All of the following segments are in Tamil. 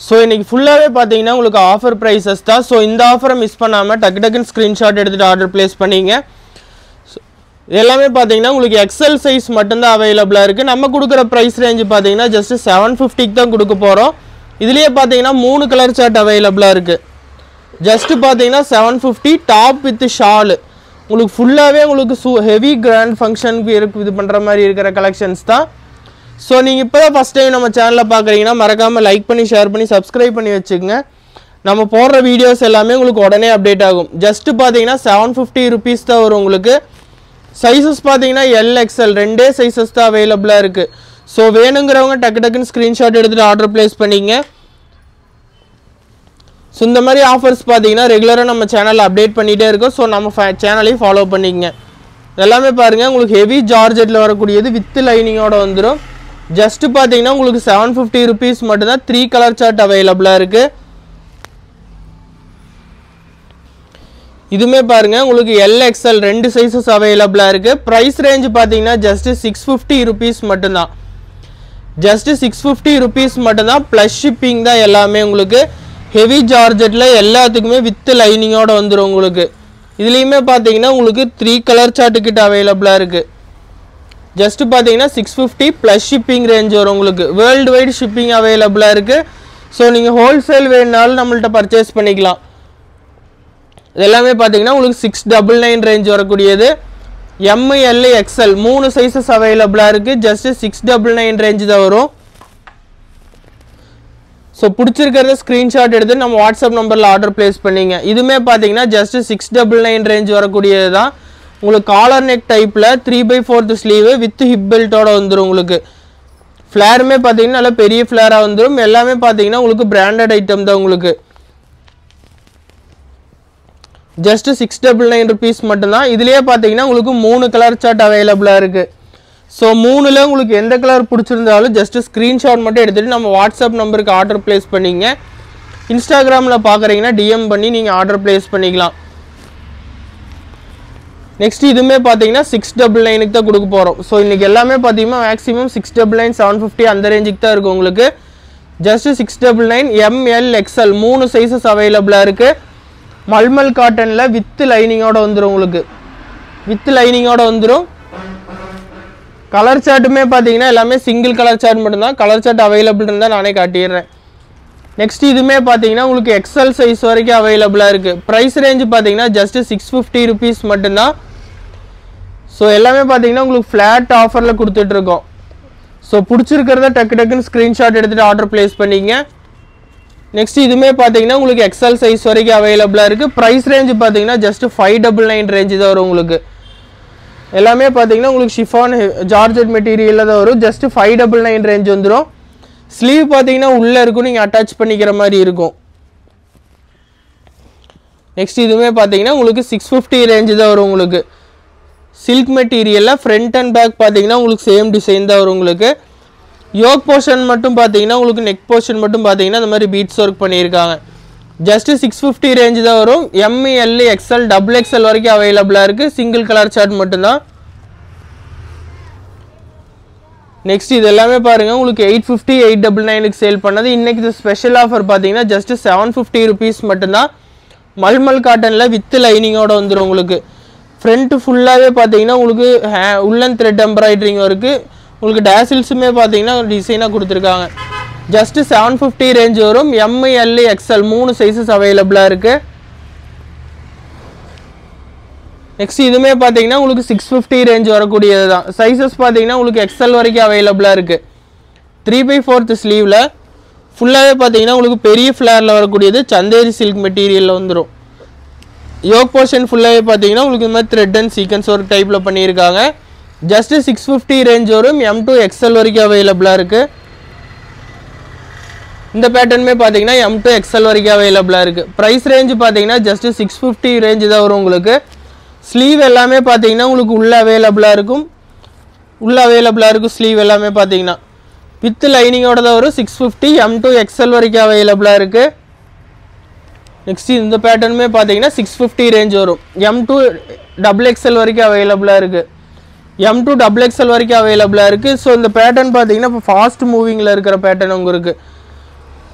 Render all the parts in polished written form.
ஸோ இன்றைக்கி ஃபுல்லாகவே பார்த்தீங்கன்னா உங்களுக்கு ஆஃபர் ப்ரைஸஸ் தான். ஸோ இந்த ஆஃபரை மிஸ் பண்ணாமல் டக்குன்னு ஸ்க்ரீன்ஷாட் எடுத்துகிட்டு ஆர்டர் ப்ளேஸ் பண்ணிங்க. எல்லாமே பார்த்தீங்கன்னா உங்களுக்கு எக்ஸல் சைஸ் மட்டும்தான் அவைலபிளாக இருக்குது. நம்ம கொடுக்குற ப்ரைஸ் ரேஞ்சு பார்த்தீங்கன்னா ஜஸ்ட்டு 750க்கு தான் கொடுக்க போகிறோம். இதுலேயே பார்த்தீங்கன்னா 3 கலர் சார்ட் அவைலபிளாக இருக்குது. ஜஸ்ட்டு பார்த்தீங்கன்னா 750 டாப் வித் ஷாலு. உங்களுக்கு ஃபுல்லாகவே உங்களுக்கு ஹெவி கிராண்ட் ஃபங்க்ஷனுக்கு இது பண்ணுற மாதிரி இருக்கிற கலெக்ஷன்ஸ் தான். ஸோ நீங்கள் இப்போ தான் ஃபஸ்ட் டைம் நம்ம சேனலில் பார்க்குறீங்கன்னா மறக்காமல் லைக் பண்ணி ஷேர் பண்ணி சப்ஸ்கிரைப் பண்ணி வச்சுக்கோங்க. நம்ம போடுற வீடியோஸ் எல்லாமே உங்களுக்கு உடனே அப்டேட் ஆகும். ஜஸ்ட்டு பார்த்தீங்கன்னா 750 ருபீஸ் தான் வரும் உங்களுக்கு. சைஸஸ் பார்த்தீங்கன்னா LXL ரெண்டே சைஸஸ் தான் அவைலபிளாக இருக்குது. ஸோ வேணுங்கிறவங்க டக்குன்னு ஸ்க்ரீன்ஷாட் எடுத்துகிட்டு ஆர்டர் ப்ளேஸ் பண்ணிங்க. ஸோ இந்த மாதிரி ஆஃபர்ஸ் பார்த்தீங்கன்னா ரெகுலராக நம்ம சேனலில் அப்டேட் பண்ணிகிட்டே இருக்கோம். ஸோ நம்ம சேனலையும் ஃபாலோ பண்ணிக்கங்க. எல்லாமே பாருங்கள் உங்களுக்கு ஹெவி ஜார்ஜெட்டில் வரக்கூடியது வித் லைனிங்கோட வந்துடும். ஜஸ்ட்டு பார்த்தீங்கன்னா உங்களுக்கு 750 ருபீஸ் மட்டும்தான். 3 கலர் சார்ட் அவைலபிளாக இருக்குது. இதுவுமே பாருங்கள் உங்களுக்கு LXL ரெண்டு சைஸஸ் அவைலபிளாக இருக்குது. ப்ரைஸ் ரேஞ்சு பார்த்தீங்கன்னா ஜஸ்ட்டு 650 ருபீஸ் மட்டும்தான். ஜஸ்ட்டு 650 ருபீஸ் மட்டும்தான். ப்ளஸ் ஷிப்பிங் தான் எல்லாமே உங்களுக்கு. ஹெவி ஜார்ஜெட்டில் எல்லாத்துக்குமே வித் லைனிங்கோட வந்துடும் உங்களுக்கு. இதுலேயுமே பார்த்தீங்கன்னா உங்களுக்கு 3 கலர் சார்ட்டு கிட்ட அவைலபிளாக இருக்குது. ஜஸ்ட்டு பார்த்தீங்கன்னா 650 ப்ளஸ் ஷிப்பிங் ரேஞ்ச் வரும் உங்களுக்கு. வேர்ல்டு வைடு ஷிப்பிங் அவைலபிளாக இருக்குது. ஸோ நீங்கள் ஹோல்சேல் வேணுனாலும் நம்மள்ட்ட பர்ச்சேஸ் பண்ணிக்கலாம். இதெல்லாமே பார்த்தீங்கன்னா உங்களுக்கு 699 ரேஞ்ச் வரக்கூடியது. ML XL 3 சைஸஸ் அவைலபிளாக இருக்குது. ஜஸ்ட்டு 699 ரேஞ்ச் தான் வரும். ஸோ பிடிச்சிருக்கிறத ஸ்க்ரீன்ஷாட் எடுத்து நம்ம வாட்ஸ்அப் நம்பரில் ஆர்டர் ப்ளேஸ் பண்ணிங்க. இதுவுமே பார்த்தீங்கன்னா ஜஸ்ட்டு 699 ரேஞ்ச் வரக்கூடியது தான். உங்களுக்கு காலர் நெக் டைப்பில் 3/4 ஸ்லீவு வித் ஹிப் பெல்ட்டோட வந்துடும் உங்களுக்கு. ஃப்ளேருமே பார்த்தீங்கன்னா நல்லா பெரிய ஃப்ளேராக வந்துடும். எல்லாமே பார்த்தீங்கன்னா உங்களுக்கு பிராண்டட் ஐட்டம் தான் உங்களுக்கு. ஜஸ்ட்டு 699 ருபீஸ் மட்டும்தான். இதுலேயே பார்த்தீங்கன்னா உங்களுக்கு 3 கலர் சார்ட் அவைலபிளாக இருக்குது. ஸோ 3ல் உங்களுக்கு எந்த கலர் பிடிச்சிருந்தாலும் ஜஸ்ட்டு ஸ்க்ரீன்ஷாட் மட்டும் எடுத்துகிட்டு நம்ம வாட்ஸ்அப் நம்பருக்கு ஆர்டர் ப்ளேஸ் பண்ணிங்க. இன்ஸ்டாகிராமில் பார்க்குறீங்கன்னா DM பண்ணி நீங்கள் ஆர்டர் ப்ளேஸ் பண்ணிக்கலாம். நெக்ஸ்ட் இதுவுமே பார்த்தீங்கன்னா 699க்கு தான் கொடுக்க போகிறோம். ஸோ இன்றைக்கி எல்லாமே பார்த்தீங்கன்னா மேக்ஸிமம் 699 750 அந்த ரேஞ்சுக்கு தான் இருக்குது உங்களுக்கு. ஜஸ்ட்டு 699 ML XL 3 சைஸஸ் அவைலபிளாக இருக்குது. மல்மல் காட்டனில் வித் லைனிங்கோட வந்துடும் உங்களுக்கு. வித் லைனிங்கோட வந்துடும். கலர் சார்ட்டுமே பார்த்தீங்கன்னா எல்லாமே சிங்கிள் கலர் சார்ட் மட்டும்தான். கலர் சார்ட் அவைலபிள் இருந்தால் நானே காட்டிடுறேன். நெக்ஸ்ட் இதுவுமே பார்த்தீங்கன்னா உங்களுக்கு XL சைஸ் வரைக்கும் அவைலபிளாக இருக்குது. ப்ரைஸ் ரேஞ்சு பார்த்தீங்கன்னா ஜஸ்ட்டு 650 ருபீஸ் மட்டும்தான். ஸோ எல்லாமே பார்த்தீங்கன்னா உங்களுக்கு ஃப்ளாட் ஆஃபரில் கொடுத்துட்ருக்கோம். ஸோ பிடிச்சிருக்கிறத டக்குன்னு ஸ்க்ரீன்ஷாட் எடுத்துகிட்டு ஆர்டர் ப்ளேஸ் பண்ணிங்க. நெக்ஸ்ட் இதுவுமே பார்த்தீங்கன்னா உங்களுக்கு XL சைஸ் வரைக்கும் அவைலபிளாக இருக்குது. ப்ரைஸ் ரேஞ்சு பார்த்தீங்கன்னா ஜஸ்ட்டு 599 ரேஞ்சு தான் வரும் உங்களுக்கு. எல்லாமே பார்த்தீங்கன்னா உங்களுக்கு ஷிஃபான் ஜார்ஜெட் மெட்டீரியலில் தான் வரும். ஜஸ்ட்டு 599 ரேஞ்ச் வந்துடும். ஸ்லீவ் பார்த்தீங்கன்னா உள்ளே இருக்கும், நீங்கள் அட்டாச் பண்ணிக்கிற மாதிரி இருக்கும். நெக்ஸ்ட் இதுவுமே பார்த்தீங்கன்னா உங்களுக்கு 650 ரேஞ்சு தான் வரும் உங்களுக்கு. சில்க் மெட்டீரியலில் ஃப்ரண்ட் அண்ட் பேக் பார்த்தீங்கன்னா உங்களுக்கு சேம் டிசைன் தான் வரும் உங்களுக்கு. யோக் போர்ஷன் மட்டும் பார்த்தீங்கன்னா உங்களுக்கு நெக் போர்ஷன் மட்டும் பார்த்தீங்கன்னா இந்த மாதிரி பீட்ஸ் ஒர்க் பண்ணியிருக்காங்க. ஜஸ்ட்டு 650 ரேஞ்சு தான் வரும். ML XL XXL வரைக்கும் அவைலபிளாக இருக்குது. சிங்கிள் கலர் சார்ட் மட்டும்தான். நெக்ஸ்ட் இது எல்லாமே பாருங்கள் உங்களுக்கு 850 899க்கு சேல் பண்ணது. இன்றைக்கி இது ஸ்பெஷல் ஆஃபர் பார்த்தீங்கன்னா ஜஸ்ட்டு 750 ருபீஸ் மட்டும்தான். மல்மல் காட்டனில் வித் லைனிங்கோட வந்துடும் உங்களுக்கு. ஃப்ரண்ட்டு ஃபுல்லாகவே பார்த்தீங்கன்னா உங்களுக்கு உள்ளன் த்ரெட் எம்ப்ராய்டரிங் இருக்குது. உங்களுக்கு டேசில்ஸுமே பார்த்தீங்கன்னா டிசைனாக கொடுத்துருக்காங்க. ஜஸ்ட்டு 750 ரேஞ்ச் வரும். ML XL 3 சைஸஸ் அவைலபிளாக இருக்குது. நெக்ஸ்ட் இதுவுமே பார்த்தீங்கன்னா உங்களுக்கு 650 ரேஞ்ச் வரக்கூடியது தான். சைஸஸ் பார்த்தீங்கன்னா உங்களுக்கு XL வரைக்கும் அவைலபிளாக இருக்குது. 3/4 ஸ்லீவில் ஃபுல்லாகவே பார்த்தீங்கன்னா உங்களுக்கு பெரிய ஃப்ளேரில் வரக்கூடியது சந்தேரி சில்க் மெட்டீரியலில் வந்துடும். யோக் போர்ஷன் ஃபுல்லாகவே பார்த்தீங்கன்னா உங்களுக்கு இந்த மாதிரி த்ரெட் அண்ட் சீக்வன்ஸ் ஒர்க் டைப்பில் பண்ணியிருக்காங்க. ஜஸ்ட்டு 650 ரேஞ்ச் வரும். M2 XL வரைக்கும் அவைலபிளாக இருக்குது. இந்த பேட்டர்னுமே பார்த்தீங்கன்னா M2 XL வரைக்கும் அவைலபிளாக இருக்குது. ப்ரைஸ் ரேஞ்சு பார்த்தீங்கன்னா ஜஸ்ட்டு 650 ரேஞ்சு தான் வரும் உங்களுக்கு. ஸ்லீவ் எல்லாமே பார்த்தீங்கன்னா உங்களுக்கு உள்ளே அவைலபிளாக இருக்கும். ஸ்லீவ் எல்லாமே பார்த்தீங்கன்னா வித் லைனிங்கோட தான் வரும். 650 M2 XL வரைக்கும் அவைலபிளாக இருக்குது. நெக்ஸ்ட் இந்த பேட்டர்னுமே பார்த்தீங்கன்னா 650 ரேஞ்ச் வரும். M2 XXL வரைக்கும் அவைலபிளாக இருக்குது. M2 XXL வரைக்கும் அவைலபிளாக இருக்குது. ஸோ இந்த பேட்டர்ன் பார்த்தீங்கன்னா இப்போ ஃபாஸ்ட் மூவிங்கில் இருக்கிற பேட்டர்ன் உங்களுக்கு.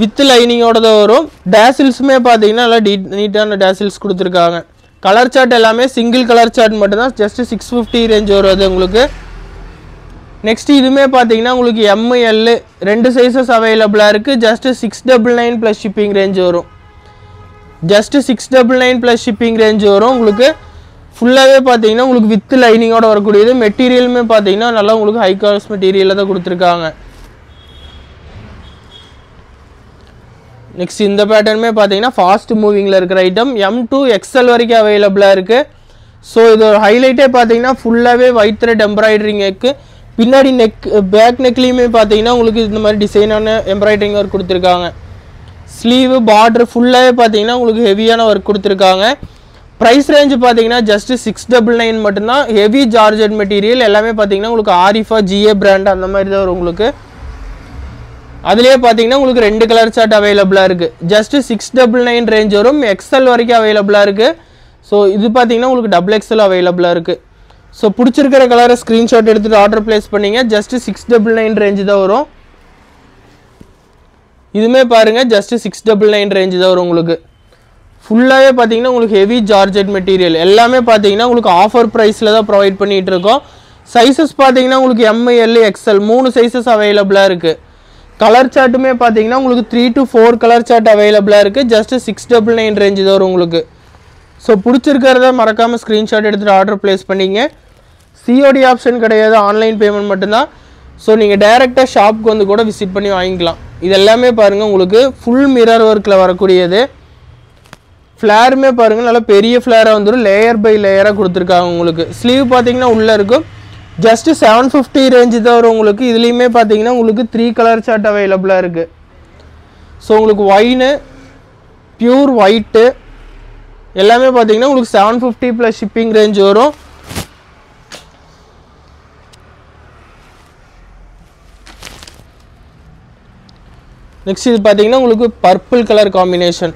வித் லைனிங்கோட தான் வரும். டேசில்ஸுமே பார்த்தீங்கன்னா நல்லா நீட்டான டேசில்ஸ் கொடுத்துருக்காங்க. கலர் சார்ட் எல்லாமே சிங்கிள் கலர் சார்ட் மட்டும்தான், ஜஸ்ட் 650 ரேஞ்ச் வரும் அது உங்களுக்கு. நெக்ஸ்ட் இதுவுமே பார்த்தீங்கன்னா உங்களுக்கு எம்எல் 2 சைஸஸ் அவைலபிளாக இருக்குது. ஜஸ்ட் 699 ப்ளஸ் ஷிப்பிங் ரேஞ்ச் வரும். ஜஸ்ட் 699 ப்ளஸ் ஷிப்பிங் ரேஞ்ச் வரும் உங்களுக்கு. ஃபுல்லாகவே பார்த்தீங்கன்னா உங்களுக்கு வித் லைனிங்கோட வரக்கூடியது. மெட்டீரியலுமே பார்த்தீங்கன்னா நல்லா உங்களுக்கு ஹை காஸ்ட் மெட்டீரியலில் தான் கொடுத்துருக்காங்க. நெக்ஸ்ட் இந்த பேட்டர்னுமே பார்த்தீங்கன்னா ஃபாஸ்ட் மூவிங்கில் இருக்கிற ஐட்டம். M2 XL வரைக்கும் அவைலபிளாக இருக்குது. ஸோ இது ஒரு ஹைலைட்டே பார்த்தீங்கன்னா ஃபுல்லாகவே ஒயிட் த்ரெட் எம்ப்ராய்டரிங் இருக்குது. பின்னாடி பேக் நெக்லேயுமே பார்த்தீங்கன்னா உங்களுக்கு இந்த மாதிரி டிசைனான எம்ப்ராய்டரிங் ஒர்க் கொடுத்துருக்காங்க. ஸ்லீவு பார்டர் ஃபுல்லாகவே பார்த்தீங்கன்னா உங்களுக்கு ஹெவியான ஒர்க் கொடுத்துருக்காங்க. ப்ரைஸ் ரேஞ்சு பார்த்தீங்கன்னா ஜஸ்ட் 699 மட்டும்தான். ஹெவி ஜார்ஜெட் மெட்டீரியல் எல்லாமே பார்த்தீங்கன்னா உங்களுக்கு ஆரிஃபா GA பிராண்ட் அந்த மாதிரி தான் வரும் உங்களுக்கு. அதுலேயே பார்த்தீங்கன்னா உங்களுக்கு 2 கலர் சார்ட் அவைலபிளாக இருக்குது. ஜஸ்ட் 699 ரேஞ்ச் வரும். XL வரைக்கும் அவைலபிளாக இருக்குது. ஸோ இது பார்த்தீங்கன்னா உங்களுக்கு XXL அவைலபிளாக இருக்குது. ஸோ பிடிச்சிருக்கிற கலரை ஸ்க்ரீன்ஷாட் எடுத்துகிட்டு ஆர்டர் ப்ளேஸ் பண்ணிங்க. ஜஸ்ட் 699 ரேஞ்சு தான் வரும். இதுவுமே பாருங்கள் ஜஸ்ட் 699 ரேஞ்சு தான் வரும் உங்களுக்கு. ஃபுல்லாகவே பார்த்தீங்கன்னா உங்களுக்கு ஹெவி ஜார்ஜெட் மெட்டீரியல் எல்லாமே பார்த்தீங்கன்னா உங்களுக்கு ஆஃபர் ப்ரைஸில் தான் ப்ரொவைட் பண்ணிகிட்டு இருக்கோம். சைஸஸ் பார்த்தீங்கன்னா உங்களுக்கு ML XL 3 சைஸஸ் அவைலபிளாக இருக்குது. கலர் சார்ட்டுமே பார்த்தீங்கன்னா உங்களுக்கு 3 to 4 கலர் சார்ட் அவைலபிளாக இருக்குது. ஜஸ்ட் 699 ரேஞ்சு தான் வரும் உங்களுக்கு. ஸோ பிடிச்சிருக்கிறத மறக்காமல் ஸ்க்ரீன்ஷாட் எடுத்துகிட்டு ஆர்டர் ப்ளேஸ் பண்ணிங்க. COD ஆப்ஷன் கிடையாது, ஆன்லைன் பேமெண்ட் மட்டும்தான். ஸோ நீங்கள் டைரெக்டாக ஷாப்புக்கு வந்து கூட விசிட் பண்ணி வாங்கிக்கலாம். இது எல்லாமே பாருங்கள் உங்களுக்கு ஃபுல் மிரர் ஒர்க்கில் வரக்கூடியது. ஃப்ளேருமே பாருங்கள் நல்லா பெரிய ஃப்ளேராக வந்துடும். லேயர் பை லேயராக கொடுத்துருக்காங்க உங்களுக்கு. ஸ்லீவ் பார்த்தீங்கன்னா உள்ளே இருக்கும். ஜஸ்ட் 750 ரேஞ்சு தான் வரும் உங்களுக்கு. இதுலேயுமே பார்த்தீங்கன்னா உங்களுக்கு 3 கலர் சார்ட் அவைலபிளாக இருக்குது. ஸோ உங்களுக்கு ஒயினு பியூர் ஒயிட்டு எல்லாமே பார்த்தீங்கன்னா உங்களுக்கு 750 ப்ளஸ் ஷிப்பிங் ரேஞ்ச் வரும். நெக்ஸ்ட் இது பார்த்தீங்கன்னா உங்களுக்கு purple colour combination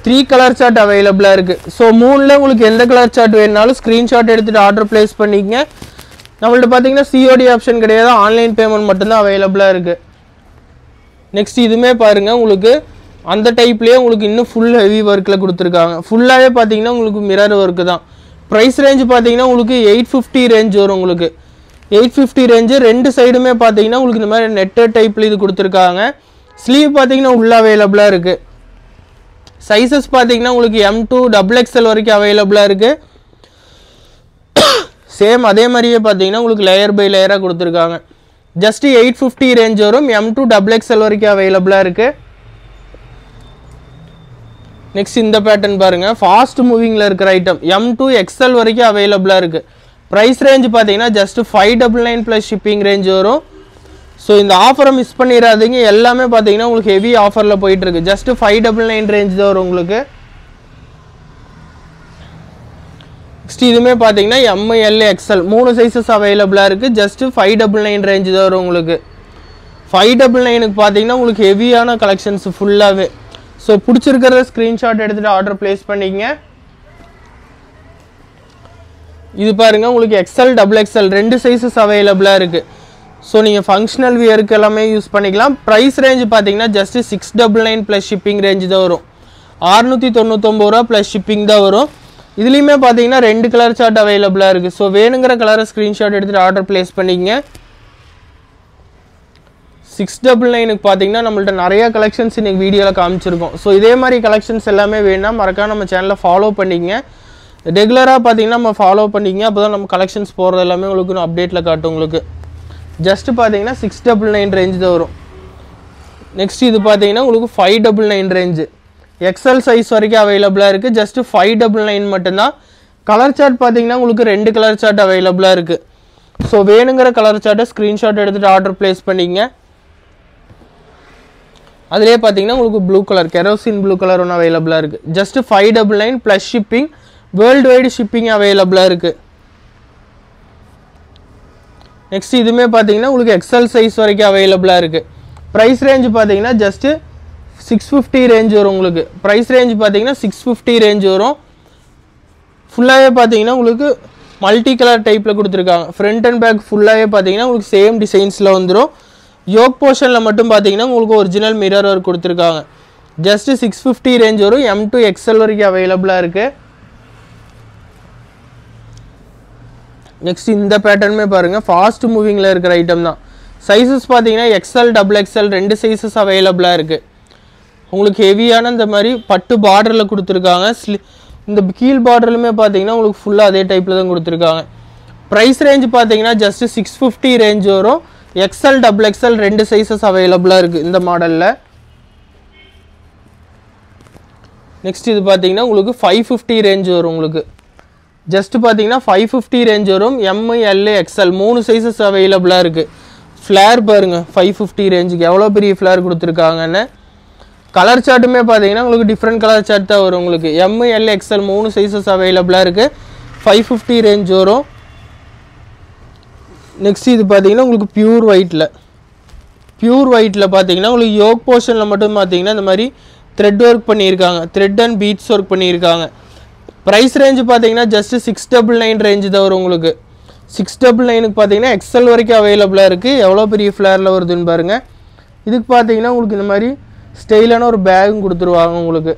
3 colour chart அவைலபிளாக இருக்குது. ஸோ 3ல் உங்களுக்கு எந்த கலர் சார்ட் வேணுனாலும் ஸ்க்ரீன்ஷாட் எடுத்துகிட்டு ஆர்டர் ப்ளேஸ் பண்ணிக்கங்க. நம்மள்ட்ட பார்த்தீங்கன்னா COD ஆப்ஷன் கிடையாது, ஆன்லைன் பேமெண்ட் மட்டும்தான் அவைலபிளாக இருக்குது. நெக்ஸ்ட் இதுவுமே பாருங்கள் உங்களுக்கு அந்த டைப்லேயே உங்களுக்கு இன்னும் ஃபுல் ஹெவி ஒர்க்கில் கொடுத்துருக்காங்க. ஃபுல்லாகவே பார்த்தீங்கன்னா உங்களுக்கு மிரர் ஒர்க்கு தான். ப்ரைஸ் ரேஞ்சு பார்த்தீங்கன்னா உங்களுக்கு 850 ரேஞ்ச் வரும் உங்களுக்கு. 850 ரேஞ்சு 2 சைடுமே பார்த்தீங்கன்னா உங்களுக்கு இந்த மாதிரி நெட்டட் டைப்பில் இது கொடுத்துருக்காங்க. ஸ்லீவ் பார்த்தீங்கன்னா உள்ளே அவைலபிளாக இருக்குது. சைஸஸ் பார்த்தீங்கன்னா உங்களுக்கு M2 XXL வரைக்கும் அவைலபிளாக இருக்குது. சேம் அதே மாதிரியே பார்த்தீங்கன்னா உங்களுக்கு லேயர் பை லேயராக கொடுத்துருக்காங்க. ஜஸ்ட் 850 ரேஞ்ச் வரும். M2 XXL வரைக்கும் அவைலபிளாக இருக்குது. நெக்ஸ்ட் இந்த பேட்டர்ன் பாருங்கள், ஃபாஸ்ட் மூவிங்கில் இருக்கிற ஐட்டம். M2 XL வரைக்கும் அவைலபிளாக இருக்குது. ப்ரைஸ் ரேஞ்சு பார்த்தீங்கன்னா ஜஸ்ட் 599 ப்ளஸ் ஷிப்பிங் ரேஞ்ச் வரும். ஸோ இந்த ஆஃபரை மிஸ் பண்ணிடாதீங்க. எல்லாமே பார்த்தீங்கன்னா உங்களுக்கு ஹெவி ஆஃபரில் போயிட்டுருக்கு. ஜஸ்ட் 599 ரேஞ்ச் தான் வரும் உங்களுக்கு. நெக்ஸ்ட் இதுவுமே பார்த்தீங்கன்னா ML XL 3 சைஸஸ் அவைலபிளாக இருக்குது. ஜஸ்ட் 599 ரேஞ்ச் தான் வரும் உங்களுக்கு. 599க்கு பார்த்தீங்கன்னா உங்களுக்கு ஹெவியான கலெக்ஷன்ஸ் ஃபுல்லாகவே. ஸோ பிடிச்சிருக்கிறத ஸ்க்ரீன்ஷாட் எடுத்துகிட்டு ஆர்டர் ப்ளேஸ் பண்ணிக்கங்க. இது பாருங்கள் உங்களுக்கு XL XXL 2 சைஸஸ் அவைலபிளாக இருக்குது. ஸோ நீங்கள் ஃபங்க்ஷனல் வியருக்கு எல்லாமே யூஸ் பண்ணிக்கலாம். ப்ரைஸ் ரேஞ்சு பார்த்தீங்கன்னா ஜஸ்ட் 699 ப்ளஸ் ஷிப்பிங் ரேஞ்சு தான் வரும். 699 ரூபா ப்ளஸ் ஷிப்பிங் தான் வரும். இதுலேயுமே பார்த்தீங்கன்னா 2 கலர் சார்ட் அவைலபிளாக இருக்குது. ஸோ வேணுங்கிற கலரை ஸ்க்ரீன்ஷாட் எடுத்துகிட்டு ஆர்டர் ப்ளேஸ் பண்ணிக்கங்க. 699க்கு பார்த்தீங்கன்னா நம்மள்ட்ட நிறைய கலெக்ஷன்ஸ் இன்றைக்கி வீடியோவில் காமிச்சிருக்கோம். ஸோ இதே மாதிரி கலெக்ஷன்ஸ் எல்லாமே வேணும்னா மறக்காம நம்ம சேனலை ஃபாலோ பண்ணிக்கங்க. ரெகுலராக பார்த்தீங்கன்னா நம்ம ஃபாலோ பண்ணிக்கங்க. அப்போ தான் நம்ம கலெக்ஷன்ஸ் போகிறது எல்லாமே உங்களுக்கு அப்டேட்டில் காட்டும் உங்களுக்கு. ஜஸ்ட்டு பார்த்தீங்கன்னா 699 ரேஞ்சு தான் வரும். நெக்ஸ்ட் இது பார்த்தீங்கன்னா உங்களுக்கு 599 ரேஞ்சு. XL சைஸ் வரைக்கும் அவைலபிளாக இருக்குது. ஜஸ்ட்டு 599 மட்டும்தான். கலர் சார்ட் பார்த்தீங்கன்னா உங்களுக்கு 2 கலர் சார்ட் அவைலபிளாக இருக்குது. ஸோ வேணுங்கிற கலர் சார்ட்டை ஸ்க்ரீன்ஷாட் எடுத்துகிட்டு ஆர்டர் ப்ளேஸ் பண்ணிங்க. அதிலே பார்த்தீங்கன்னா உங்களுக்கு blue colour kerosene blue colour ஒன்று அவைலபிளாக இருக்குது. Just 599 plus shipping. World wide shipping அவைலபிளாக இருக்குது. நெக்ஸ்ட் இதுவுமே பார்த்தீங்கன்னா உங்களுக்கு XL சைஸ் வரைக்கும் அவைலபிளாக இருக்குது. ப்ரைஸ் ரேஞ்சு பார்த்தீங்கன்னா ஜஸ்ட்டு 650 ரேஞ்ச் வரும் உங்களுக்கு. ப்ரைஸ் ரேஞ்சு பார்த்தீங்கன்னா 650 ரேஞ்ச் வரும். ஃபுல்லாகவே பார்த்தீங்கன்னா உங்களுக்கு மல்டி கலர் டைப்பில் கொடுத்துருக்காங்க. ஃப்ரண்ட் அண்ட் பேக் ஃபுல்லாகவே பார்த்தீங்கன்னா உங்களுக்கு சேம் டிசைன்ஸில் வந்துடும். யோக் போர்ஷனில் மட்டும் பார்த்தீங்கன்னா உங்களுக்கு ஒரிஜினல் மிரர் ஒர்க் கொடுத்துருக்காங்க. ஜஸ்ட் 650 ரேஞ்ச் வரும். M to XL வரைக்கும் அவைலபிளாக இருக்குது. நெக்ஸ்ட் இந்த பேட்டர்னுமே பாருங்கள், ஃபாஸ்ட் மூவிங்கில் இருக்கிற ஐட்டம் தான். சைஸஸ் பார்த்தீங்கன்னா XL XXL 2 சைஸஸ் அவைலபிளாக இருக்குது. உங்களுக்கு ஹெவியான இந்த மாதிரி பட்டு பார்டரில் கொடுத்துருக்காங்க. இந்த கீழ் பார்டர்லுமே பார்த்தீங்கன்னா உங்களுக்கு ஃபுல்லாக அதே டைப்பில் தான் கொடுத்துருக்காங்க. ப்ரைஸ் ரேஞ்ச் பார்த்தீங்கன்னா ஜஸ்ட் 650 ரேஞ்ச் வரும். XL XXL 2 சைஸஸ் அவைலபிளாக இருக்குது இந்த மாடலில். நெக்ஸ்ட் இது பார்த்தீங்கன்னா உங்களுக்கு 550 ரேஞ்ச் வரும். உங்களுக்கு ஜஸ்ட் பார்த்தீங்கன்னா 550 ரேஞ்ச் வரும். M, L, XL 3 சைஸஸ் அவைலபிளாக இருக்குது. ஃப்ளேர் பாருங்கள், 550 ரேஞ்சுக்கு எவ்வளோ பெரிய ஃப்ளேர் கொடுத்துருக்காங்கன்னு. கலர் சார்ட்டுமே பார்த்தீங்கன்னா உங்களுக்கு டிஃப்ரெண்ட் கலர் சார்ட் தான் வரும். உங்களுக்கு M, L, XL 3 சைஸஸ் அவைலபிளாக இருக்குது. 550 ரேஞ்ச் வரும். நெக்ஸ்ட் இது பார்த்தீங்கன்னா உங்களுக்கு பியூர் ஒயிட்டில் பார்த்தீங்கன்னா உங்களுக்கு யோக் போர்ஷனில் மட்டும் பார்த்தீங்கன்னா இந்த மாதிரி த்ரெட் ஒர்க் பண்ணியிருக்காங்க. த்ரெட் அண்ட் பீட்ஸ் ஒர்க் பண்ணியிருக்காங்க. ப்ரைஸ் ரேஞ்சு பார்த்தீங்கன்னா ஜஸ்ட் 699 ரேஞ்சு தான் வரும். உங்களுக்கு 699க்கு பார்த்தீங்கன்னா XL வரைக்கும் அவைலபிளாக இருக்குது. எவ்வளோ பெரிய ஃப்ளேரில் வருதுன்னு பாருங்கள். இதுக்கு பார்த்தீங்கன்னா உங்களுக்கு இந்த மாதிரி ஸ்டைலான ஒரு பேகும் கொடுத்துருவாங்க. உங்களுக்கு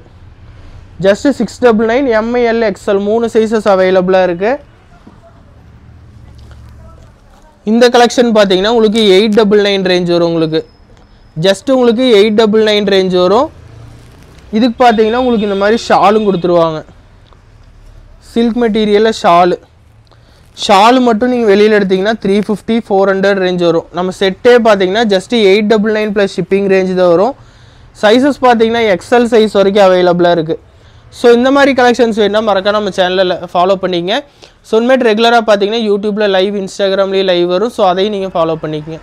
just 699. M, L, XL 3 sizes அவைலபிளாக இருக்குது. இந்த கலெக்ஷன் பார்த்தீங்கன்னா உங்களுக்கு 899 ரேஞ்ச் வரும். உங்களுக்கு ஜஸ்ட் உங்களுக்கு 899 ரேஞ்ச் வரும். இதுக்கு பார்த்தீங்கன்னா உங்களுக்கு இந்த மாதிரி ஷாலும் கொடுத்துருவாங்க. சில்க் மெட்டீரியலில் ஷாலு மட்டும் நீங்கள் வெளியில் எடுத்திங்கன்னா 350 400 ரேஞ்ச் வரும். நம்ம செட்டே பார்த்தீங்கன்னா ஜஸ்ட் 899 ப்ளஸ் ஷிப்பிங் ரேஞ்ச் தான் வரும். சைஸஸ் பார்த்தீங்கன்னா XL சைஸ் வரைக்கும் அவைலபிளாக இருக்குது. ஸோ இந்த மாதிரி கலெக்ஷன்ஸ் வேணுன்னா மறக்காம நம்ம சேனலில் ஃபாலோ பண்ணிக்கங்க. ஸோ இனிமேட்டு ரெகுலராக பார்த்தீங்கன்னா யூடியூப்பில் லைவ், இன்ஸ்டாகிராம்லேயும் லைவ் வரும். ஸோ அதையும் நீங்கள் ஃபாலோ பண்ணிக்கங்க.